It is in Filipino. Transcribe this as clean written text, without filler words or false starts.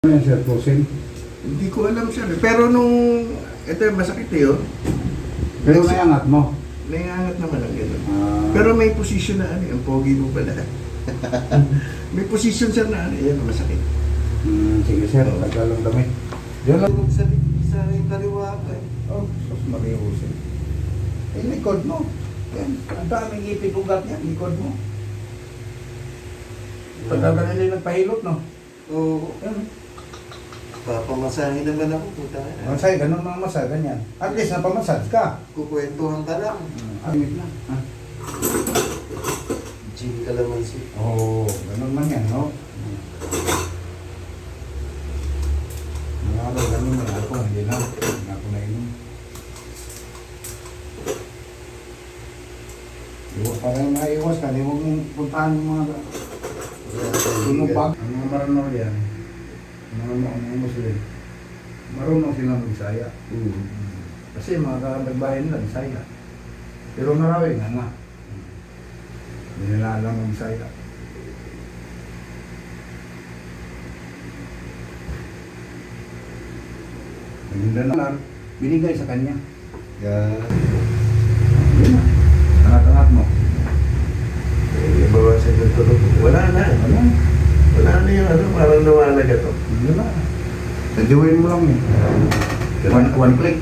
Ano yan, sir? Pusin? Hindi ko alam sir. Pero nung, ito yung masakit eh oh. Pero nayangat mo. Naiangat naman ang gano'n. Ah, Pero may position na ano, ang pogi mo pala. May position sir na ano, yan masakit. sige sir, naglalong kami. Diyan lang. Sa yung kaliwa ko eh. Oh, sus mariusin. Eh, likod mo. Yan, ang daming ipig ugat yan, likod mo. Pagkagalan nila nagpahilot, no? Oo. Yan. Papamasahin naman ako, puta. Masay, ganun mga masay, ganyan. At least napamasad ka. Kukwentuhan ka lang. Amit na. Gym ka naman siya. Oo, ganun man yan, no? Mga araw, ganun man ako, hindi na. Hindi ako nainom. Iwas pa rin naiwas ka, di huwag mong puntahan yung mga tunupag. Ang mga maranaw yan, mga Muslim, marunong silang Bisaya. Kasi mga nagbahay nila, Bisaya. Pero marawin nga. Hindi nila alam ang Bisaya. Maganda na binigay sa kanya. Yan. Yun na. Angat-angat mo. Bawasan yung tulog. Wala na. Wala. Wala na yung ano, parang nawalaga to. Yun na. Sadyuin mo lang eh. One click.